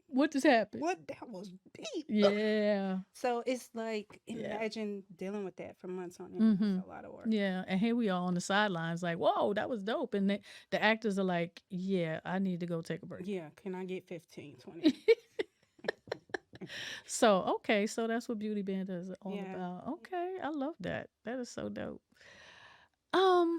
What just happened? what that was deep. Yeah. So it's like Yeah. imagine dealing with that for months on end. Mm-hmm. It's a lot of work. Yeah. And here we are on the sidelines, like, whoa, that was dope. And the actors are like, yeah, I need to go take a break. Yeah, can I get 15, 20? So, okay. So that's what Beauty Band is all Yeah. about. Okay. I love that. That is so dope.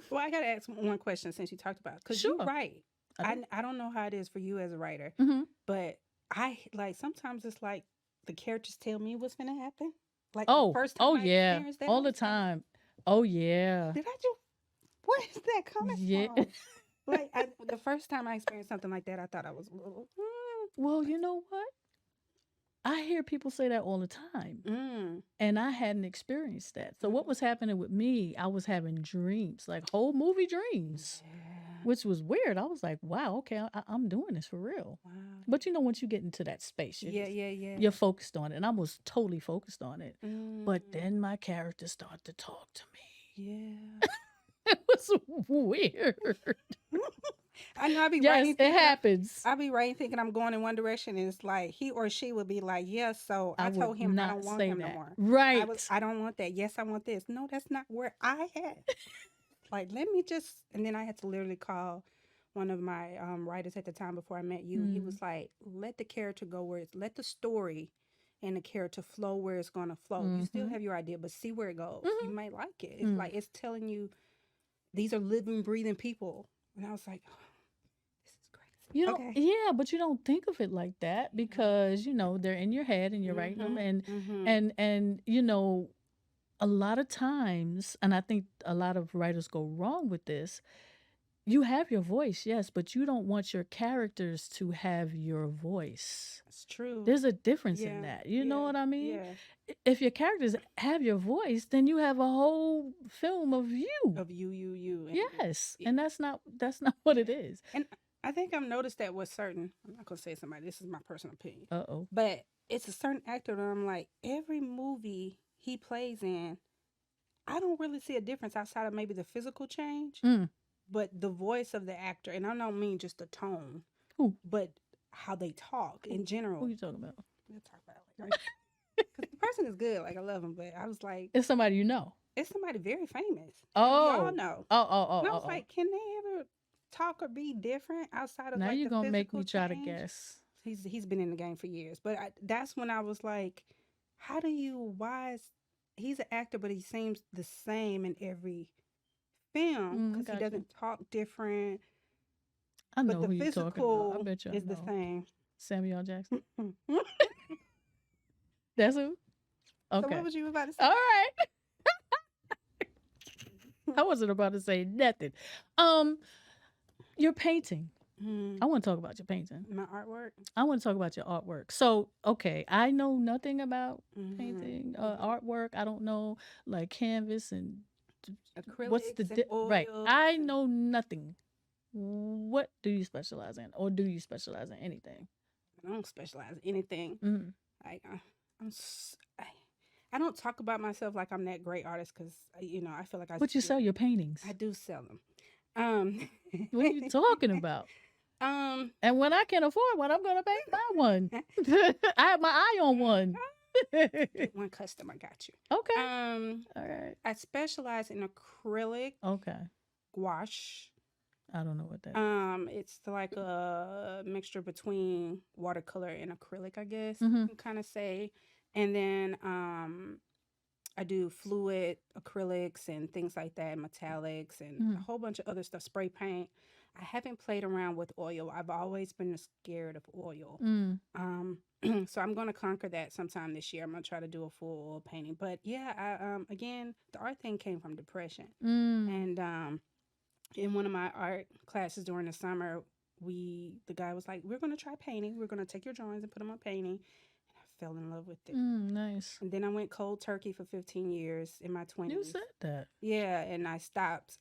Well, I gotta ask one question since you talked about because Sure. you're right. I do. I don't know how it is for you as a writer, Mm-hmm. but I like sometimes it's like the characters tell me what's gonna happen. Like the Oh, first time oh I yeah. experienced that, I All the was like, time. Oh yeah. did I just? Where is that coming Yeah. from? Like the first time I experienced something like that, I thought I was a little. Well, you know what? I hear people say that all the time. Mm. And I hadn't experienced that. So what was happening with me, I was having dreams, like whole movie dreams, Yeah. which was weird. I was like, wow, okay, I'm doing this for real. Wow. But once you get into that space, Yeah, yeah. you're focused on it. And I was totally focused on it. But Mm. then my character started to talk to me. Yeah. It was weird. I know. I be Yes, writing. it happens. I be writing thinking I'm going in one direction, and it's like he or she would be like, "Yes." So I told would him I not don't want say him no that. more. Right. I don't want that. Yes, I want this. No, that's not where I had. Like, let me just. And then I had to literally call one of my writers at the time before I met you. He Mm. was like, "Let the character go where it's. Let the story and the character flow where it's gonna flow. You still Mhm. have your idea, but see where it goes. Mhm. You might like it. It's Mm. like it's telling you these are living, breathing people." And I was like, oh, "This is crazy." Okay. Yeah, but you don't think of it like that because they're in your head and you're writing them, and Mhm. and a lot of times, and I think a lot of writers go wrong with this. You have your voice, yes, but you don't want your characters to have your voice. That's true. There's a difference in Yeah. that. You know Yeah. what I mean? Yeah. If your characters have your voice, then you have a whole film of you. Of you. And Yes, yeah. and that's not what it is. And I think I've noticed that with certain, I'm not gonna say somebody, this is my personal opinion. Uh-oh. But it's a certain actor that I'm like, every movie he plays in, I don't really see a difference outside of maybe the physical change, Mm. but the voice of the actor, and I don't mean just the tone, Who? but how they talk in Who general. you talking about? We'll talk about it later. Because the person is good, like I love him, but I was like, It's somebody you know. it's somebody very famous. that we Oh. all know. Oh. And I was like, can they ever talk or be different outside of now like you're the gonna make physical me try to change? guess. He's been in the game for years, but that's when I was like, how do you? Why is he's an actor, but he seems the same in every film because he got you. doesn't talk different, I but know the who you're talking about. I physical bet you I is the know. same. Samuel L. Jackson. So That's who? Okay. what was you about to say? All right. I wasn't about to say nothing. Your painting. I want to talk about your painting. My artwork. I want to talk about your artwork. So, okay, I know nothing about Mhm. painting, artwork. I don't know like canvas and what's the Acrylics and right. oils I and- know nothing. What do you specialize in, or do you specialize in anything? I don't specialize in anything. Mm. Like I don't talk about myself like I'm that great artist because I feel like But you sell your paintings. I do sell them. What are you talking about? And when I can afford one, I'm gonna paint my one. I have my eye on one. Get one customer, got you. Okay. Um, All right. I specialize in acrylic Okay. gouache. I don't know what that is. It's like a mixture between watercolor and acrylic, I guess Mm-hmm. you can kind of say. And then I do fluid acrylics and things like that, metallics and a Mm. whole bunch of other stuff, spray paint. I haven't played around with oil. I've always been scared of oil. Mm. Um, so I'm gonna conquer that sometime this year. I'm gonna try to do a full oil painting. But yeah, again, the art thing came from depression. Mm. And in one of my art classes during the summer, the guy was like, "We're gonna try painting. We're gonna take your drawings and put them on painting." And I fell in love with it. Nice. And then I went cold turkey for 15 years in my You 20s. said that. Yeah, and I stopped.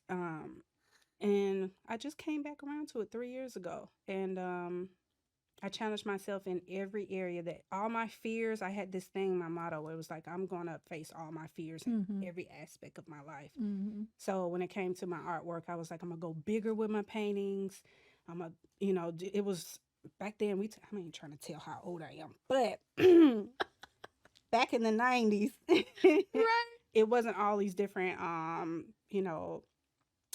And I just came back around to it 3 years ago. And I challenged myself in every area that all my fears, I had this thing, my motto, it was like, I'm going to face all my fears in Mm-hmm. every aspect of my life. Mm-hmm. So when it came to my artwork, I was like, I'm going to go bigger with my paintings. I'm a, it was back then, I ain't trying to tell how old I am, but back in the 90s, Right. it wasn't all these different,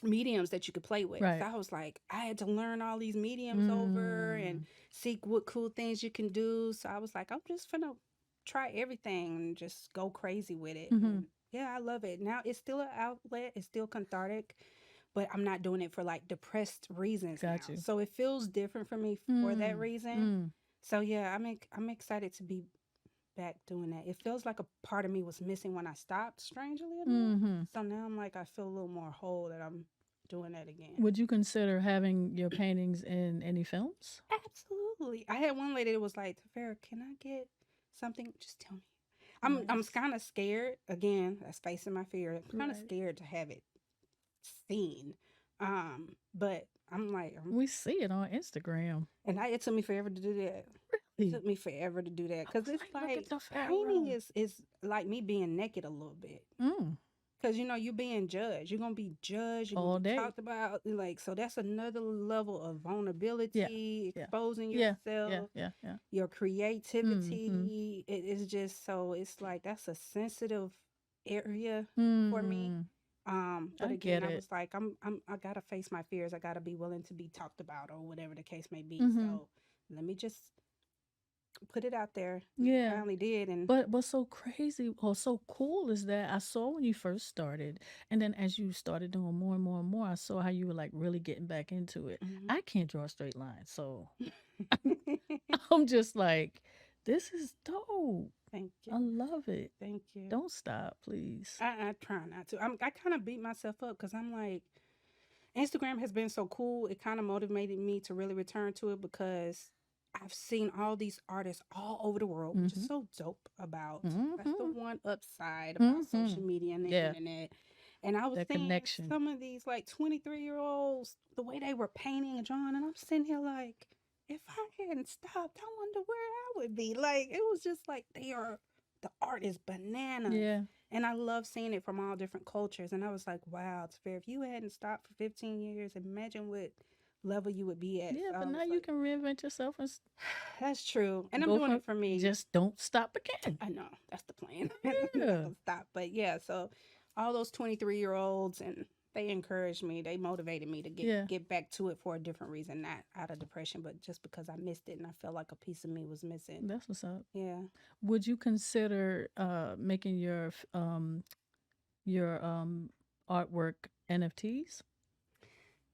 mediums that you could play with. Right. So I was like, I had to learn all these mediums over and seek what cool things you can do. So I was like, I'm just gonna try everything and just go crazy with it. Mm-hmm. And yeah, I love it. Now it's still an outlet, it's still cathartic, but I'm not doing it for like depressed reasons Got now. you. So it feels different for me for that reason. So yeah, I'm excited to be back doing that. It feels like a part of me was missing when I stopped, strangely enough. Mm-hmm. So now I'm like, I feel a little more whole that I'm doing that again. Would you consider having your paintings in any films? Absolutely. I had one lady that was like, Tafera, can I get something? Just tell me. I'm Nice. kind of scared. Again, that's facing my fear. I'm kind of Right. scared to have it seen. But I'm like, We see it on Instagram. and it took me forever to do that. It Really? took me forever to do that I because was it's like, look like at the painting pharaoh. is like me being naked a little bit. Mm. Because you're being judged. You're gonna be judged. You're All gonna be day. talked about. Like, so that's another level of vulnerability, Yeah. exposing Yeah. yourself, Yeah. Yeah. your Mm-hmm. creativity. It is just so it's like that's a sensitive area for me. Mm. But I again, get I it. was like, I gotta face my fears. I gotta be willing to be talked about or whatever the case may be. Mm-hmm. So let me just put it out there. Yeah. I finally did, and But what's so crazy or so cool is that I saw when you first started, and then as you started doing more and more and more, I saw how you were like really getting back into it. Mhm. I can't draw a straight line, so I'm just like, this is dope. Thank I you, love it. thank you. Don't stop, please. I try not to. I kind of beat myself up because I'm like, Instagram has been so cool. It kind of motivated me to really return to it because I've seen all these artists all over the world, which Mm-hmm. is so dope about. That's the Mm-hmm. one upside about Mm-hmm. social media and the Yeah, internet. And I was that seeing connection. some of these like 23-year-olds, the way they were painting and drawing, and I'm sitting here like, if I hadn't stopped, I wonder where I would be. Like, it was just like the art is bananas. Yeah. And I love seeing it from all different cultures. And I was like, wow, it's fair. If you hadn't stopped for 15 years, imagine what level you would be at. Yeah, So I but now was you like, can reinvent yourself and that's true. And I'm go doing from it for me. just don't stop again. I know. That's the plan. I'm not Yeah. going to stop. But yeah, so all those 23-year-olds, and they encouraged me. They motivated me to Yeah. get back to it for a different reason, not out of depression, but just because I missed it and I felt like a piece of me was missing. That's what's up. Yeah. Would you consider making your artwork NFTs?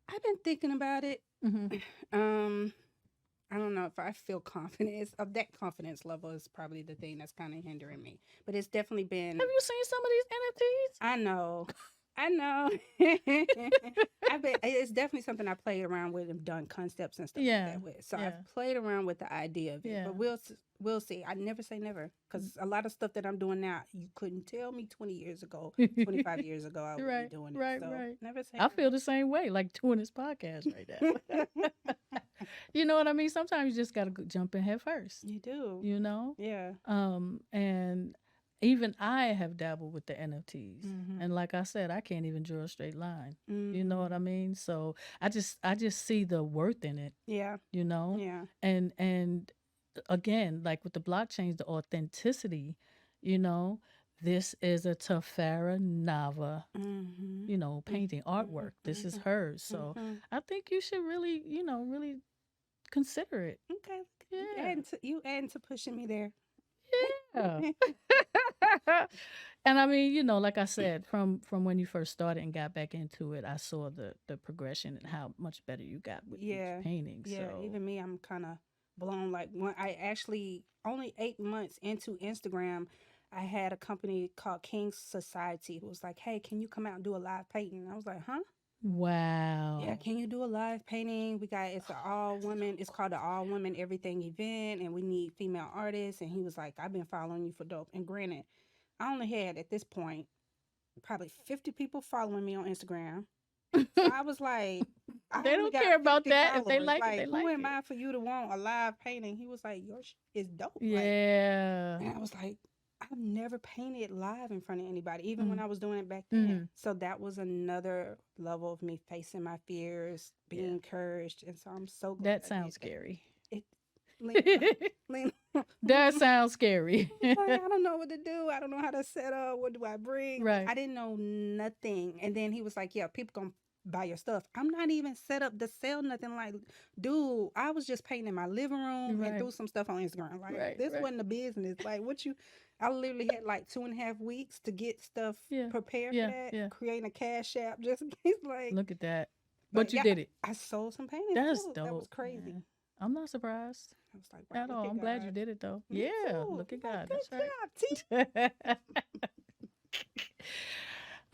I've been thinking about it. Mm-hmm. I don't know if I feel confidence of that confidence level is probably the thing that's kind of hindering me. But it's definitely been. Have you seen some of these I know. I know. It's definitely something I played around with and done concepts and stuff Yeah, like that with. So yeah. I've played around with the idea of it. Yeah. But we'll see. I never say never because a lot of stuff that I'm doing now, you couldn't tell me 20 years ago, 25 years ago, I would Right, be doing it. right, So right. never say I feel the same way, like doing this podcast right now. You know what I mean? Sometimes you just gotta jump in head first. You do. You know? Yeah. And even I have dabbled with the NFTs. Mhm. And like I said, I can't even draw a straight line. Mm-hmm. You know what I mean? So I just see the worth in it, Yeah. you know? Yeah. And again, like with the blockchains, the authenticity you know, this is a Tafara Nava, Mm-hmm. painting artwork. This is Mm-hmm. hers. So Mm-hmm. I think you should really, really consider it. Okay. Yeah. You adding to pushing me there. Yeah. And I mean, like I said, from when you first started and got back into it, I saw the progression and how much better you got with each Yeah. painting. Yeah. So Even me, I'm kind of blown. Like when I actually only 8 months into Instagram, I had a company called King's Society who was like, "Hey, can you come out and do a live painting?" And I was like, "Huh? Yeah, wow. can you do a live painting? It's an all women. It's called the All Women Everything event, and we need female artists." And he was like, "I've been following you for dope." And granted, I only had at this point probably 50 people following me on Instagram. So I was like, I They only don't got care about 50 that. If they followers. like it, they Like, who like am it. I for you to want a live painting? He was like, yours is dope. Like, Yeah. and I was like, I've never painted live in front of anybody, even when Mm. I was doing it back then. Mhm. So that was another level of me facing my fears, being Yeah. encouraged. And so I'm so glad That I sounds did that. scary. It, Lena, Lena, That sounds scary. like, I don't know what to do. I don't know how to set up. What do I bring? Like, Right. I didn't know nothing. And then he was like, yeah, people gonna buy your stuff. I'm not even set up to sell nothing. Like, dude, I was just painting in my living room and Right. threw some stuff on Instagram. Like, Right. this Right. wasn't a business. Like, I literally had like 2.5 weeks to get stuff Yeah. prepared for Yeah. that, Yeah. creating a cash app just in case. Look at that. But But you yeah, did it. I sold some paintings That's too. That was dope, crazy. man. I'm not surprised I was like, wow, at look all. at I'm glad you God. did it though. Me Yeah. too. Look at Like, God. good That's job, T. right.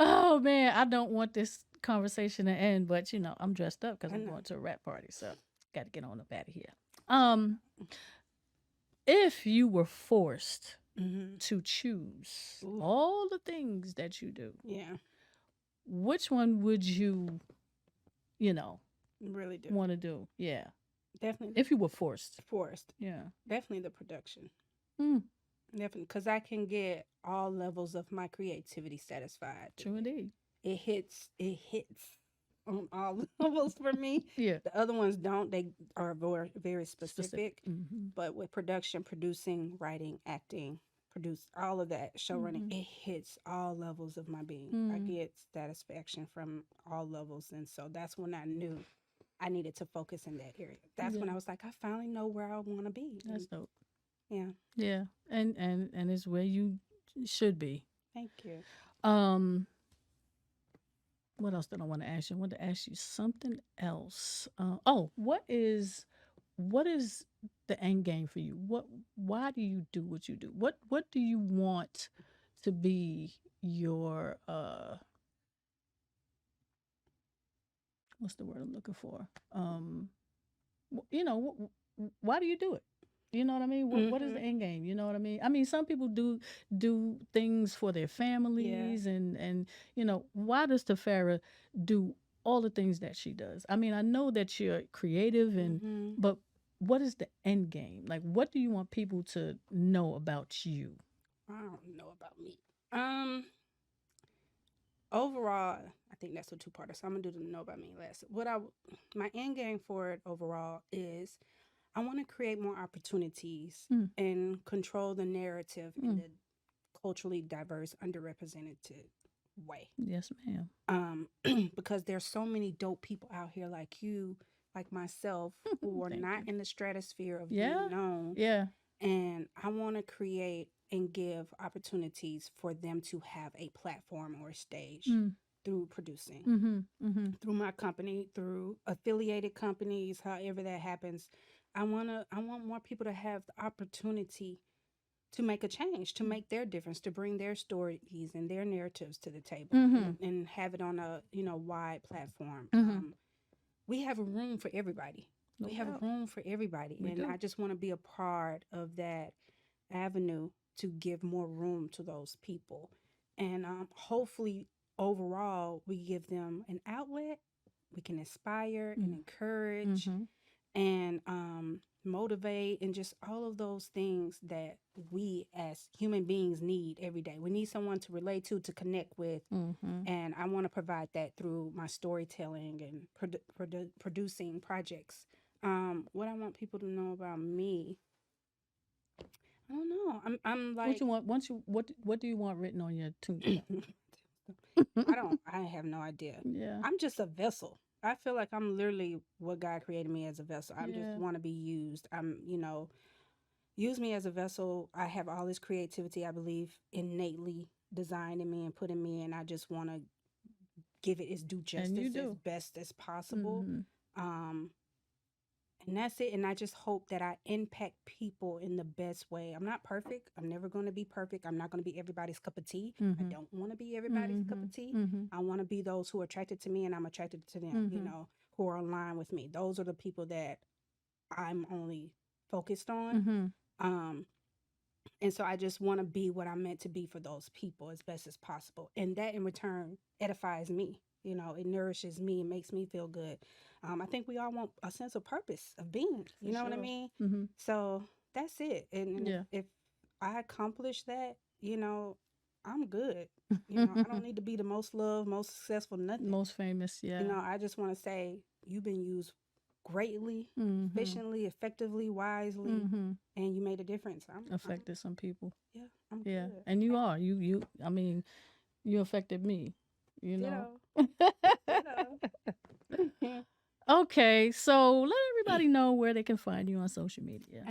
Oh man, I don't want this conversation to end, but I'm dressed up because I I'm know. going to a rap party, so got to get on up out of here. Um, if you were forced Mm-hmm. to choose Ooh, all the things that you do, yeah, which one would you, you know, really do. want to do? Yeah, Definitely if you were forced. the forced. Yeah. Definitely the production. Mm, Definitely, because I can get all levels of my creativity satisfied true through it. indeed. It hits. It hits on all levels for me. Yeah. The other ones don't. They are very, very specific. Mm-hmm. But with production, producing, writing, acting, produce all of that, show running, Mm-hmm. it hits all levels of my being. I Mm, get satisfaction from all levels. And so that's when I knew I needed to focus in that area. That's when yeah, I was like, I finally know where I want to be. that's And dope. yeah, Yeah, and it's where you should be. thank you. Um, what else did I want to ask you? I wanted to ask you something else. Oh, what is the end game for you? Why do you do what you do? What do you want to be your what's the word I'm looking for? Why do you do it? You know what I mean? What is Mm-hmm. the end game? You know what I mean? I mean, some people do things for their Yeah. families, and why does Tafara do all the things that she does? I mean, I know that you're creative, Mm-hmm. but what is the end game? Like, what do you want people to know about you? I don't know about me. Overall, I think that's a two-parter. So I'm gonna do the know about me last. My end game for it overall is I want to create more opportunities Mm, and control the narrative in mm. the culturally diverse, underrepresented way. Yes, ma'am. Because there's so many dope people out here like you, like myself, who are Thank not you. in the stratosphere of Yeah, being known, yeah. and I want to create and give opportunities for them to have a platform or a stage Mm, through producing, mm-hmm, mm-hmm. through my company, through affiliated companies, however that happens. I want more people to have the opportunity to make a change, to make their difference, to bring their stories and their narratives to the table, Mm-hmm, and have it on a wide platform. mm-hmm. We have a room for everybody. No We have doubt. room for everybody, We and do. I just want to be a part of that avenue to give more room to those people, and hopefully overall we give them an outlet. We can inspire and Mm, encourage mm-hmm. and motivate and just all of those things that we as human beings need every day. We need someone to relate to connect with. Mm-hmm. And I want to provide that through my storytelling and producing projects. What I want people to know about me, I don't know. I'm What like you want? What do you want written on your tombstone? I have no idea. Yeah. I'm just a vessel. I feel like I'm literally what God created me as a vessel. I just Yeah. want to be used. Use me as a vessel. I have all this creativity, I believe, innately designed in me and put in me, and I just want to give it its due And you justice as do. best as possible. Mm-hmm. Um, and that's it. And I just hope that I impact people in the best way. I'm not perfect. I'm never going to be perfect. I'm not going to be everybody's cup of tea. I Mm-hmm. don't want to be everybody's cup Mm-hmm. of tea. Mm-hmm. I want to be those who are attracted to me and I'm attracted to them, Mm-hmm. who are aligned with me. Those are the people that I'm only focused on. Mm-hmm. Um, and so I just want to be what I'm meant to be for those people as best as possible. And that in return edifies me. It nourishes me and makes me feel good. I think we all want a sense of purpose of being, For you know what I sure. mean? Mm-hmm. So that's it. And Yeah. if I accomplish that, I'm good. I don't need to be the most loved, most successful, nothing. Most famous. Yeah. I just want to say you've been used greatly, Mm-hmm. efficiently, effectively, wisely, Mm-hmm. and you made a difference. I'm Affected some people. yeah, I'm Yeah. good. And you are. You. I mean, you affected me. You know. Ditto. Ditto. Okay, so let everybody know where they can find you on social media.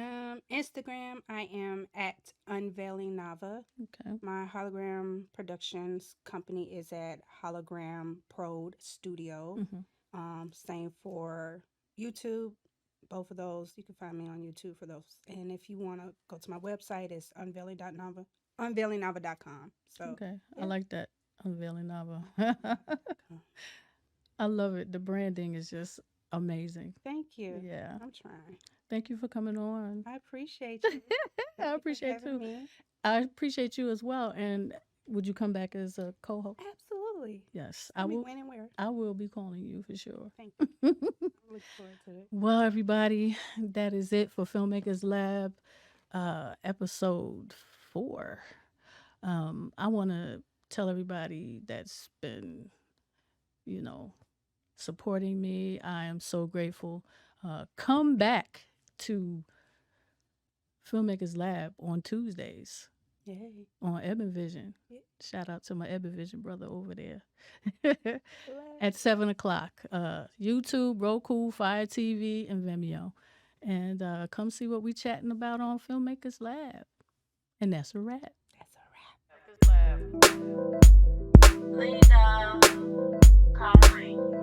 Instagram, I am at Unveiling Nava. Okay. My hologram productions company is at Hologram Prod Studio. Mm-hmm. Same for YouTube. Both of those, you can find me on YouTube for those. And if you want to go to my website, it's unveilingnava.com. So, Okay. I yeah. like that. Unveiling Nava. Uh, I love it. The branding is just amazing. Thank you. Yeah. I'm trying. Thank you for coming on. I appreciate you. I Thank you for appreciate having too. me. I appreciate you as well. And would you come back as a co-host? Absolutely. Yes, I Tell me will. when and where. I will be calling you for sure. Thank you. I look forward to it. Well, everybody, that is it for Filmmakers Lab, episode 4. I want to tell everybody that's been, supporting me. I am so grateful. Come back to Filmmakers Lab on Tuesdays Yay. on Ebon Vision. Yeah. Shout out to my Ebon Vision brother over there. Bless. At 7 o'clock. YouTube, Roku, Fire TV, and Vimeo. And come see what we chatting about on Filmmakers Lab. And that's a wrap. That's a wrap. Filmmakers Lab. Lay down, calming.